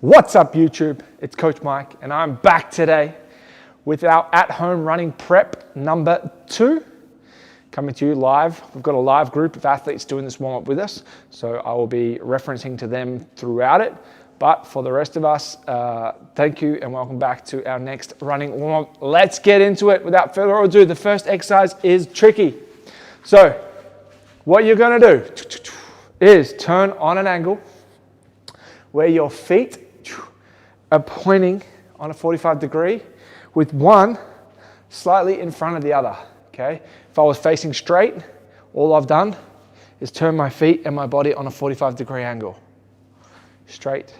What's up YouTube? It's Coach Mike and I'm back today with our at-home running prep number 2. Coming to you live. We've got a live group of athletes doing this warm-up with us, so I will be referencing to them throughout it. But for the rest of us, thank you and welcome back to our next running warm-up. Let's get into it. Without further ado, the first exercise is tricky. So what you're going to do is turn on an angle where your feet are pointing on a 45 degree with one slightly in front of the other, okay? If I was facing straight, all I've done is turn my feet and my body on a 45 degree angle. Straight,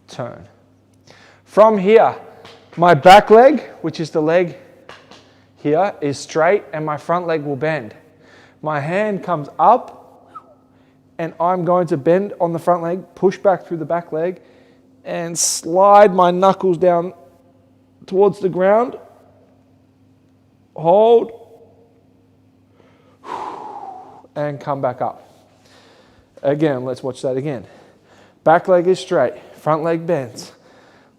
turn. From here, my back leg, which is the leg here, is straight and my front leg will bend. My hand comes up and I'm going to bend on the front leg, push back through the back leg, and slide my knuckles down towards the ground. Hold. And come back up. Again, let's watch that again. Back leg is straight, front leg bends.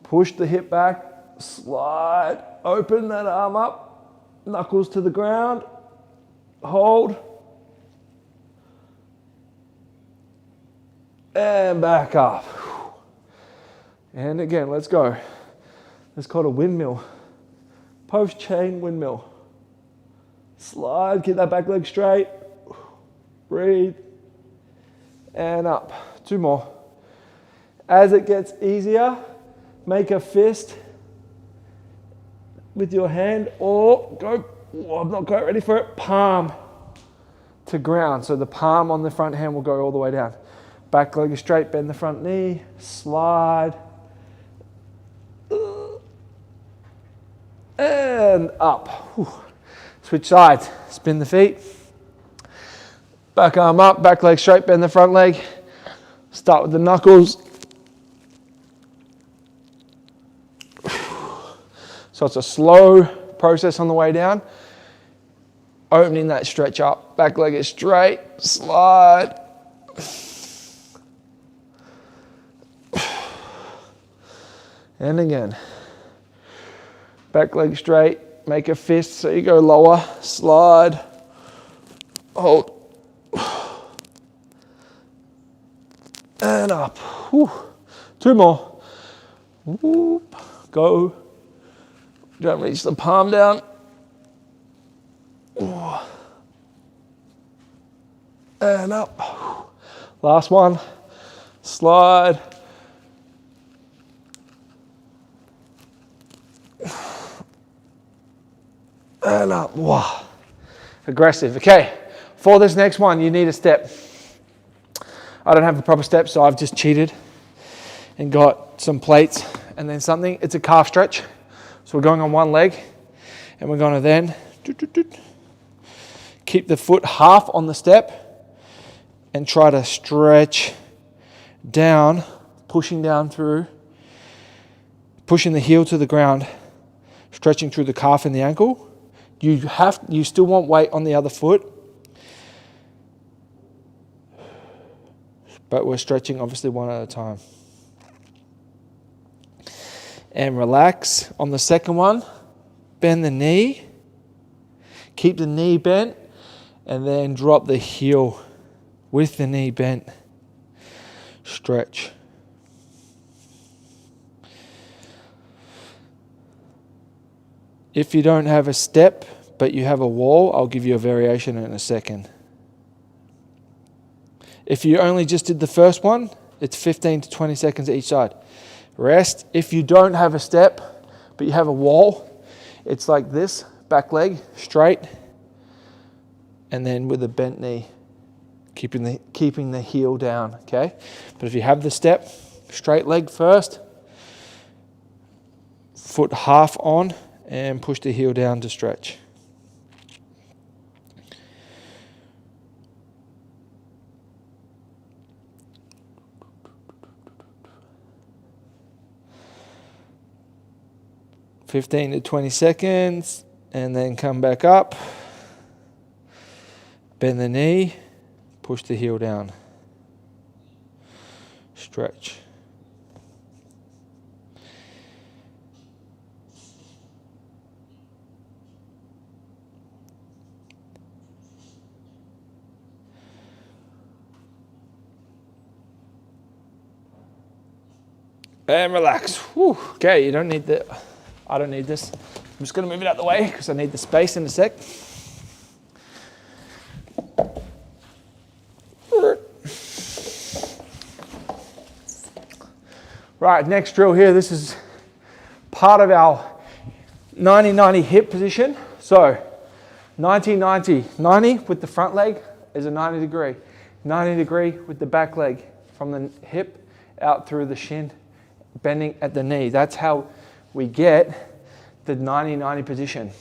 Push the hip back, slide, open that arm up, knuckles to the ground, hold, and back up. And again, let's go. It's called a windmill. Post chain windmill. Slide, keep that back leg straight. Breathe. And up. 2 more. As it gets easier, make a fist with your hand or go, I'm not quite ready for it, palm to ground. So the palm on the front hand will go all the way down. Back leg is straight, bend the front knee, slide. And up. Whew. Switch sides. Spin the feet. Back arm up, back leg straight, bend the front leg. Start with the knuckles. So it's a slow process on the way down. Opening that stretch up. Back leg is straight. Slide. And again. Back leg straight, make a fist so you go lower, slide, hold, and up. Whew. 2 more. Whoop. Go. Don't reach the palm down. And up. Last one. Slide. And up. Wow. Aggressive. Okay. For this next one, you need a step. I don't have the proper step, so I've just cheated and got some plates and then something. It's a calf stretch. So we're going on one leg and we're going to then keep the foot half on the step and try to stretch down, pushing down through, pushing the heel to the ground, stretching through the calf and the ankle. You still want weight on the other foot, but we're stretching obviously one at a time. And relax on the second one. Bend the knee, keep the knee bent, and then drop the heel with the knee bent. Stretch. If you don't have a step, but you have a wall, I'll give you a variation in a second. If you only just did the first one, it's 15 to 20 seconds each side. Rest. If you don't have a step, but you have a wall, it's like this, back leg straight, and then with a bent knee, keeping the heel down, okay? But if you have the step, straight leg first, foot half on, and push the heel down to stretch. (15 to 20 seconds) and then come back up. Bend the knee, push the heel down. Stretch. And relax. Whew. Okay, you don't need the, I don't need this. I'm just gonna move it out the way because I need the space in a sec. Right, next drill here. This is part of our 90-90 hip position. So 90 with the front leg is a 90 degree. 90 degree with the back leg from the hip out through the shin, bending at the knee. That's how we get the 90-90 position.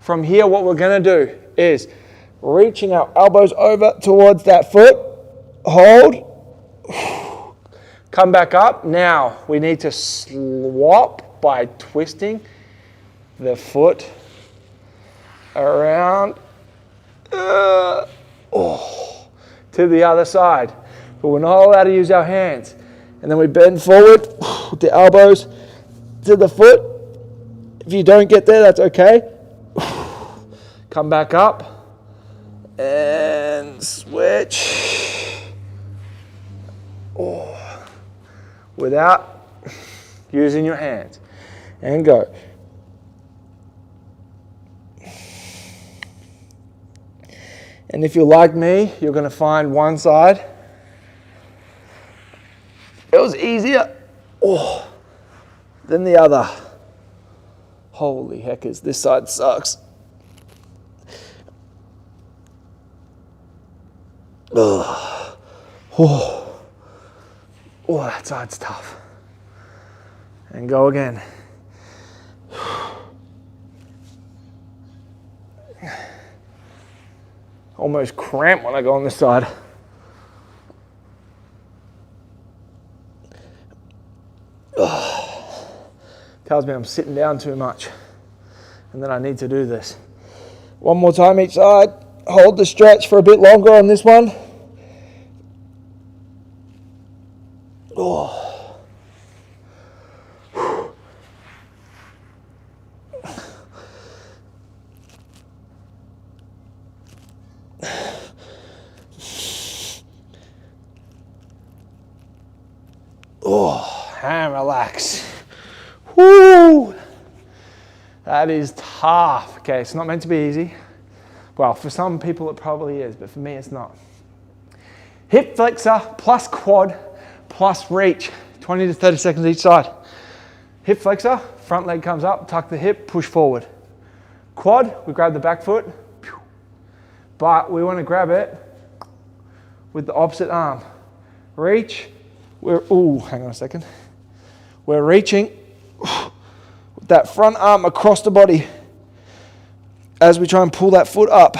From here, what we're gonna do is reaching our elbows over towards that foot, hold, come back up. Now we need to swap by twisting the foot around to the other side. But we're not allowed to use our hands. And then we bend forward with the elbows to the foot. If you don't get there, that's okay. Come back up and switch. Without using your hands. And go. And if you're like me, you're going to find one side. It was easier than the other. Holy heckers, this side sucks. That side's tough. And go again. Almost cramp when I go on this side. Tells me I'm sitting down too much and that I need to do this. One more time each side. Hold the stretch for a bit longer on this one. And relax. Woo! That is tough. Okay, it's not meant to be easy. Well, for some people it probably is, but for me it's not. Hip flexor plus quad plus reach. 20 to 30 seconds each side. Hip flexor, front leg comes up, tuck the hip, push forward. Quad, we grab the back foot, but we want to grab it with the opposite arm. Reach, hang on a second. We're reaching with that front arm across the body as we try and pull that foot up.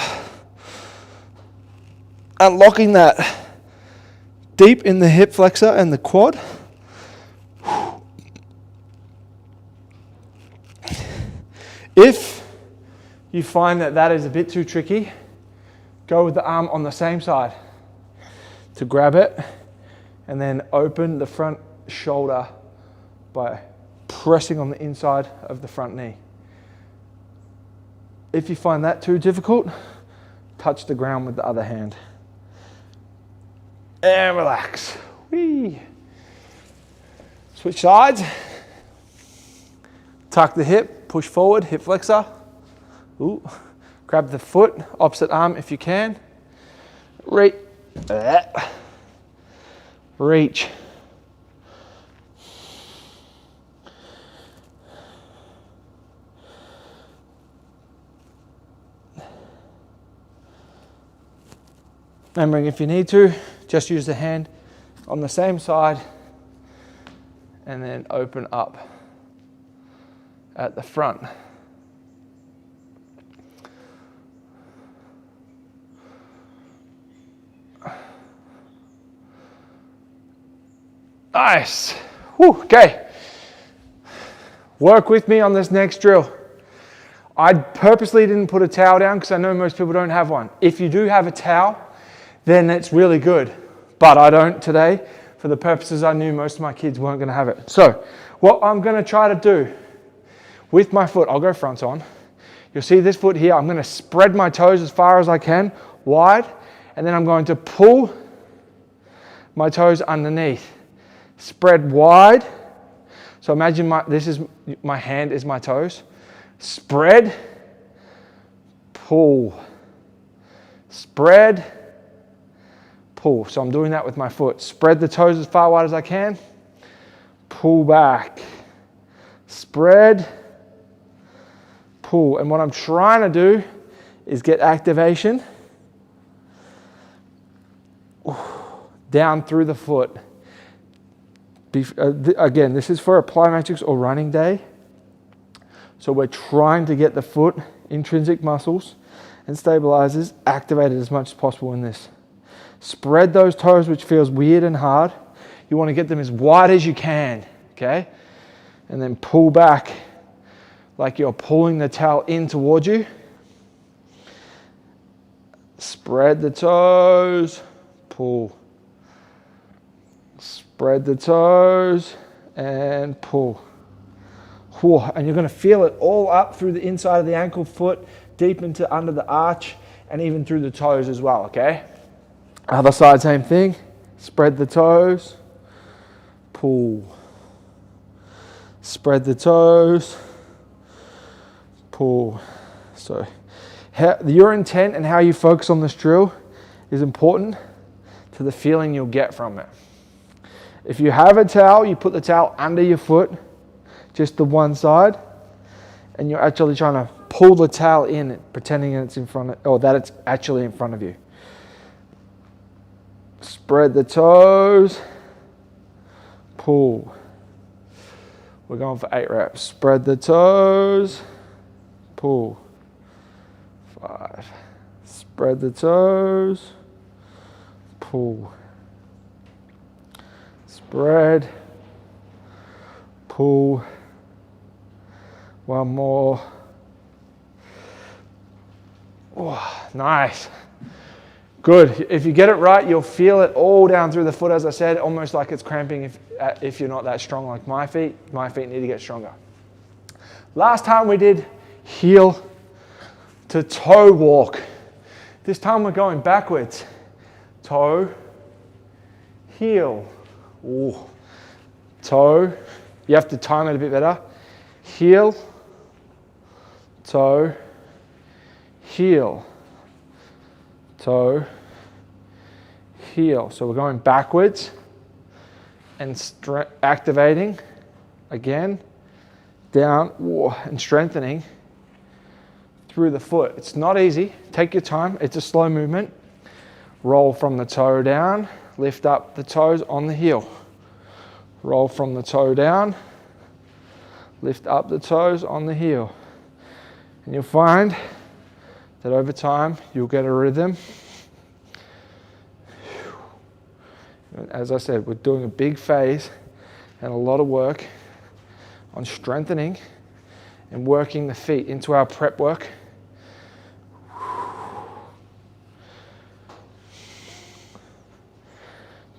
Unlocking that deep in the hip flexor and the quad. If you find that that is a bit too tricky, go with the arm on the same side to grab it and then open the front shoulder by pressing on the inside of the front knee. If you find that too difficult, touch the ground with the other hand. And relax. Whee. Switch sides. Tuck the hip, push forward, hip flexor. Grab the foot, opposite arm if you can. Reach. Remembering if you need to, just use the hand on the same side and then open up at the front. Nice. Whew, okay. Work with me on this next drill. I purposely didn't put a towel down because I know most people don't have one. If you do have a towel, then it's really good. But I don't today for the purposes I knew most of my kids weren't going to have it. So what I'm going to try to do with my foot, I'll go front on. You'll see this foot here. I'm going to spread my toes as far as I can, wide, and then I'm going to pull my toes underneath. Spread wide. So imagine my hand is my toes. Spread, pull, spread, pull. So I'm doing that with my foot. Spread the toes as far wide as I can. Pull back, spread, pull. And what I'm trying to do is get activation down through the foot. Again, this is for a plyometrics or running day. So we're trying to get the foot intrinsic muscles and stabilizers activated as much as possible in this. Spread those toes, which feels weird and hard. You want to get them as wide as you can, okay? And then pull back like you're pulling the towel in towards you. Spread the toes, pull. Spread the toes and pull. And you're going to feel it all up through the inside of the ankle, foot, deep into under the arch, and even through the toes as well, okay? Other side, same thing. Spread the toes, pull. Spread the toes, pull. So your intent and how you focus on this drill is important to the feeling you'll get from it. If you have a towel, you put the towel under your foot, just the one side, and you're actually trying to pull the towel in, pretending it's in front of, or that it's actually in front of you. Spread the toes, pull. We're going for 8 reps. Spread the toes, pull. 5. Spread the toes, pull. Spread, pull. One more. Oh, nice. Good. If you get it right, you'll feel it all down through the foot, as I said, almost like it's cramping if you're not that strong like my feet. My feet need to get stronger. Last time we did heel to toe walk. This time we're going backwards. Toe, heel. Ooh. Toe. You have to time it a bit better. Heel, toe, heel, toe, heel. So we're going backwards and activating again, down, and strengthening through the foot. It's not easy. Take your time. It's a slow movement. Roll from the toe down, lift up the toes on the heel. Roll from the toe down, lift up the toes on the heel. And you'll find that over time, you'll get a rhythm. As I said, we're doing a big phase and a lot of work on strengthening and working the feet into our prep work.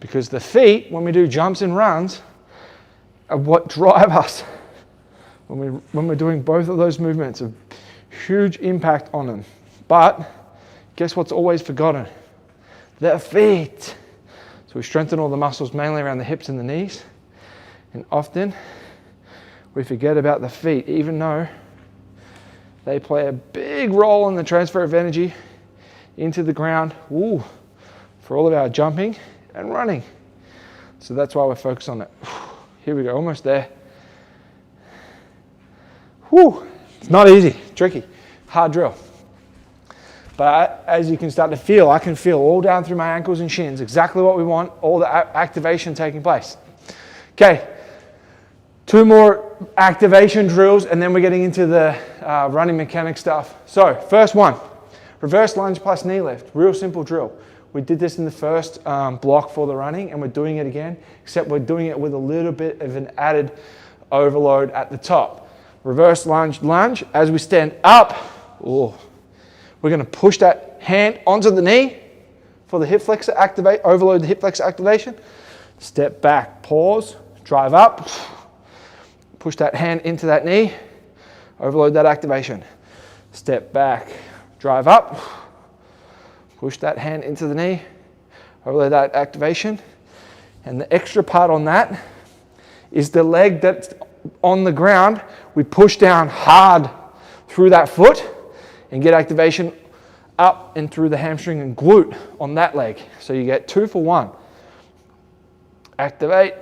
Because the feet, when we do jumps and runs, are what drive us. When we're doing both of those movements, a huge impact on them. But guess what's always forgotten? The feet. So we strengthen all the muscles mainly around the hips and the knees. And often we forget about the feet, even though they play a big role in the transfer of energy into the ground for all of our jumping and running. So that's why we're focused on it. Here we go, almost there. It's not easy, tricky, hard drill. But as you can start to feel, I can feel all down through my ankles and shins exactly what we want, all the activation taking place. Okay, 2 more activation drills and then we're getting into the running mechanic stuff. So first one, reverse lunge plus knee lift, real simple drill. We did this in the first block for the running and we're doing it again, except we're doing it with a little bit of an added overload at the top. Reverse lunge, lunge. As we stand up, we're going to push that hand onto the knee for the hip flexor activate, overload the hip flexor activation. Step back, pause, drive up, push that hand into that knee, overload that activation. Step back, drive up, push that hand into the knee, overload that activation, And the extra part on that is the leg that's on the ground. We push down hard through that foot and get activation up and through the hamstring and glute on that leg. So you get 2 for 1. Activate,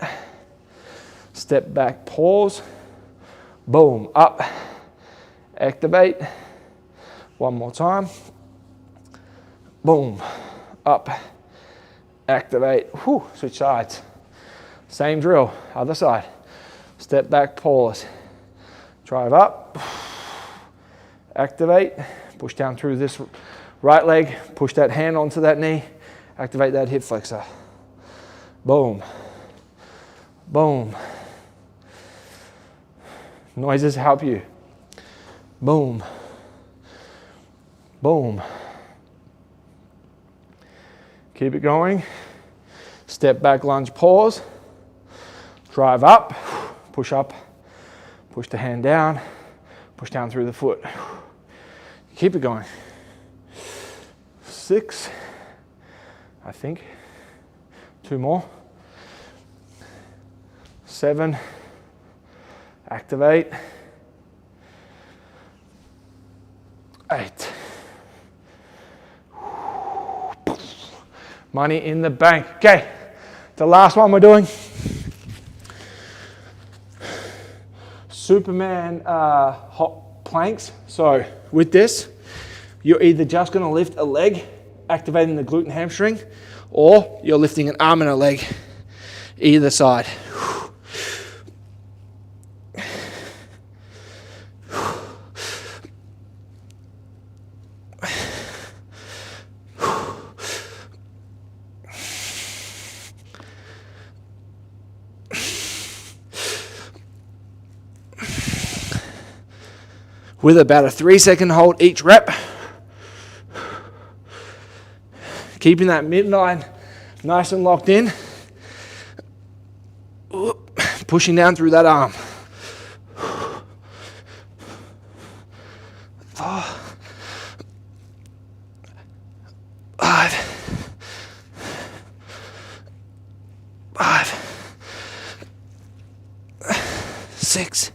step back, pause, boom, up, activate, one more time, boom, up, activate, whew, switch sides. Same drill, other side, step back, pause, drive up, activate, push down through this right leg, push that hand onto that knee, activate that hip flexor, boom, boom. Noises help you. Boom, boom. Keep it going. Step back, lunge, pause. Drive up, push the hand down, push down through the foot. Keep it going. 6, I think. 2 more. 7, activate. 8. Money in the bank. Okay, the last one we're doing. Superman hop planks. So with this, you're either just going to lift a leg, activating the glute and hamstring, or you're lifting an arm and a leg, either side. With about a 3-second hold each rep. Keeping that midline nice and locked in. Pushing down through that arm. 4, 5, 6,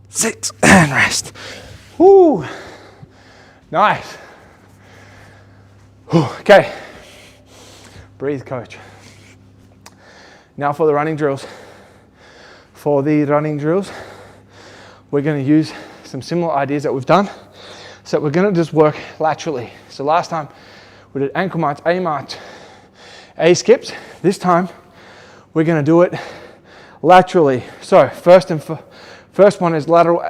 6, and rest. Woo. Nice. Whew. Okay. Breathe, coach. Now for the running drills. For the running drills, we're going to use some similar ideas that we've done. So we're going to just work laterally. So last time we did ankle march, A skips. This time we're going to do it laterally. So first one is lateral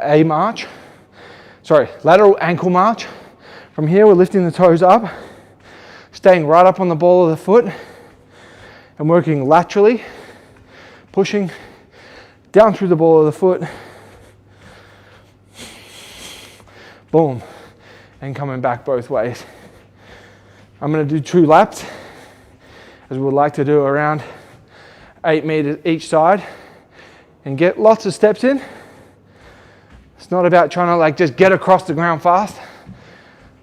lateral ankle march. From here, we're lifting the toes up, staying right up on the ball of the foot, and working laterally, pushing down through the ball of the foot, boom, and coming back both ways. I'm going to do 2 laps, as we would like to do around 8 meters each side, and get lots of steps in. It's not about trying to just get across the ground fast.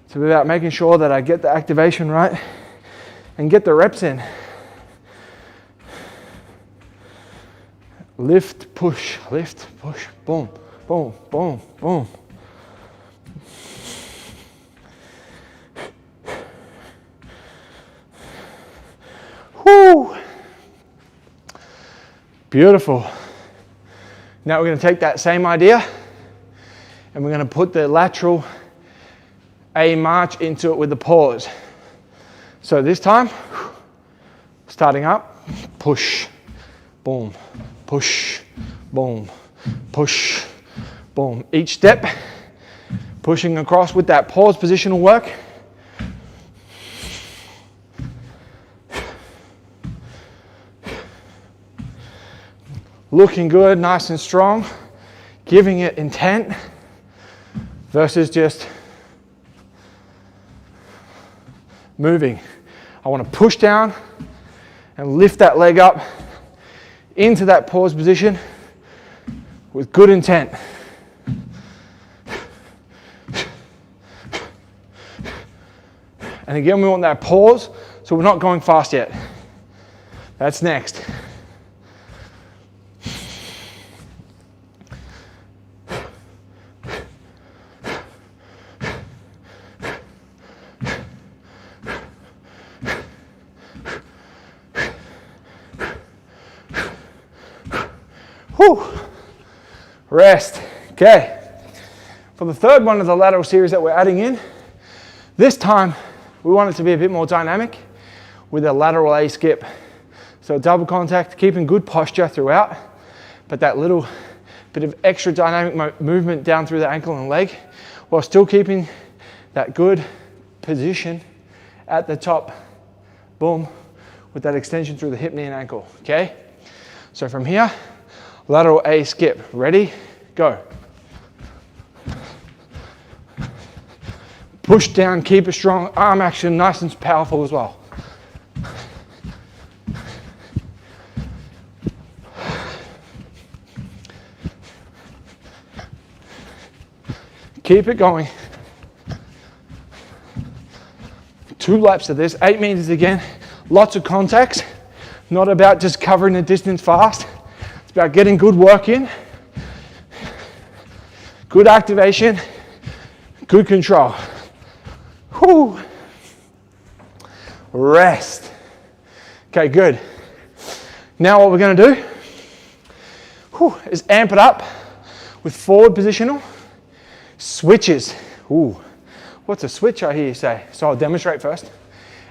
It's about making sure that I get the activation right and get the reps in. Lift, push, boom, boom, boom, boom. Whoo! Beautiful. Now we're going to take that same idea and we're going to put the lateral A march into it with the pause. So this time, starting up, push, boom, push, boom, push, boom. Each step, pushing across with that pause positional work. Looking good, nice and strong, giving it intent versus just moving. I want to push down and lift that leg up into that pause position with good intent. And again, we want that pause So we're not going fast yet. That's next. Whew. Rest. Okay. For the third one of the lateral series that we're adding in, this time we want it to be a bit more dynamic with a lateral A skip. So double contact, keeping good posture throughout, but that little bit of extra dynamic movement down through the ankle and leg while still keeping that good position at the top. Boom. With that extension through the hip, knee, and ankle. Okay? So from here, lateral A skip. Ready? Go. Push down, keep a strong arm action, nice and powerful as well. Keep it going. 2 laps of this, 8 meters again. Lots of contacts. Not about just covering the distance fast. It's about getting good work in, good activation, good control. Whew. Rest. Okay, good. Now what we're going to do is amp it up with forward positional switches. Ooh, what's a switch, I hear you say? So I'll demonstrate first.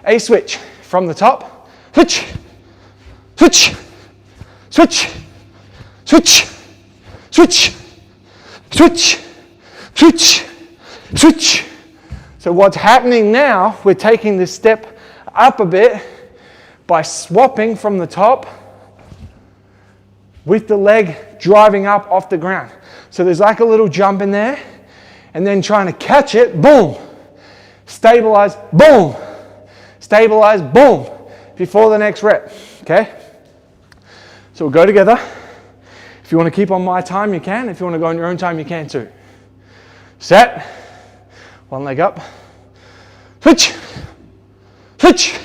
A switch from the top. Switch, switch, switch, switch, switch, switch, switch, switch. So what's happening now, we're taking this step up a bit by swapping from the top with the leg driving up off the ground. So there's like a little jump in there, and then trying to catch it, boom, stabilize, boom, stabilize, boom, before the next rep, okay? So we'll go together. If you want to keep on my time, you can. If you want to go on your own time, you can too. Set. One leg up. Switch. Switch.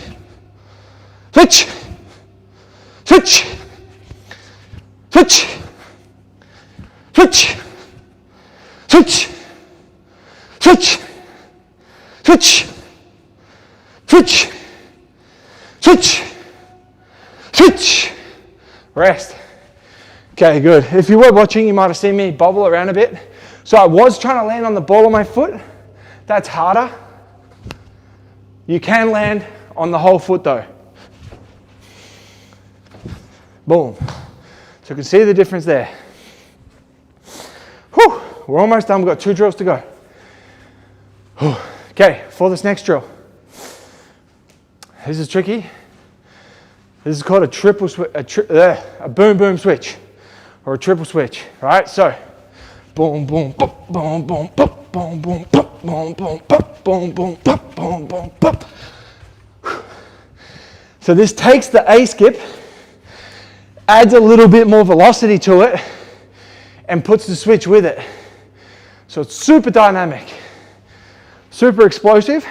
Switch. Switch. Switch. Switch. Switch. Switch. Switch. Switch. Switch. Switch. Rest. Okay, good. If you were watching, you might have seen me bobble around a bit. So I was trying to land on the ball of my foot. That's harder. You can land on the whole foot though. Boom. So you can see the difference there. Whew. We're almost done. We've got 2 drills to go. Whew. Okay, for this next drill. This is tricky. This is called a triple switch, a boom boom switch, or a triple switch. Right? So, boom boom boom boom boom boom boom boom boom boom boom boom boom boom boom. So this takes the A skip, adds a little bit more velocity to it, and puts the switch with it. So it's super dynamic, super explosive,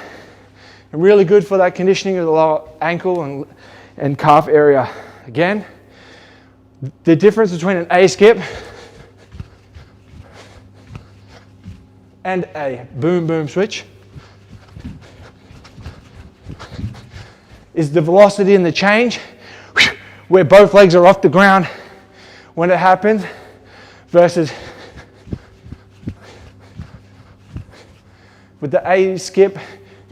and really good for that conditioning of the lower ankle and calf area. Again, the difference between an A skip and a boom boom switch is the velocity and the change where both legs are off the ground when it happens versus with the A skip,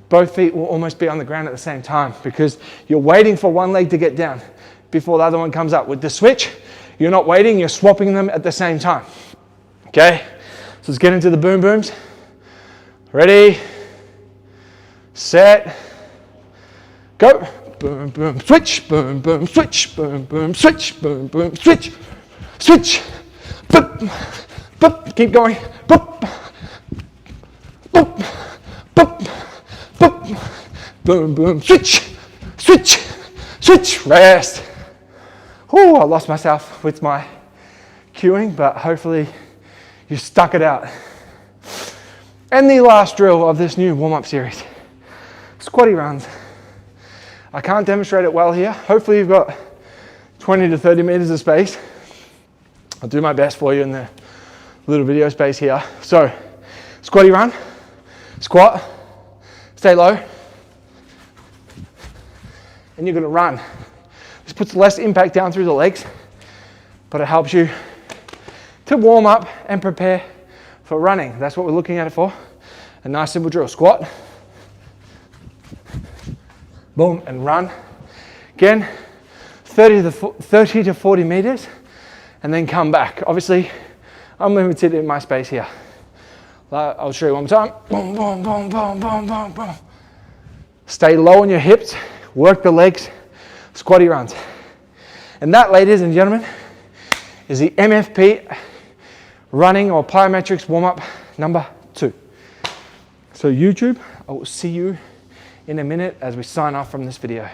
both feet will almost be on the ground at the same time because you're waiting for one leg to get down before the other one comes up. With the switch, you're not waiting, you're swapping them at the same time. Okay, so let's get into the boom booms. Ready, set, go. Boom, boom, switch, boom, boom, switch, boom, boom, switch, boom, boom, switch, switch, boop, boop, keep going, boop, boop, boop, boop, boom, boom, switch, switch, switch, rest. Oh, I lost myself with my cueing, but hopefully you stuck it out. And the last drill of this new warm-up series, squatty runs. I can't demonstrate it well here. Hopefully you've got 20 to 30 meters of space. I'll do my best for you in the little video space here. So, squatty run, squat, stay low, and you're gonna run. This puts less impact down through the legs, but it helps you to warm up and prepare for running. That's what we're looking at it for. A nice simple drill. Squat, boom, and run. Again, 30 to 40 meters, and then come back. Obviously, I'm limited in my space here. I'll show you one more time. Boom, boom, boom, boom, boom, boom, boom. Stay low on your hips, work the legs, squatty runs. And that, ladies and gentlemen, is the MFP running or plyometrics warm-up number 2. So YouTube, I will see you in a minute as we sign off from this video.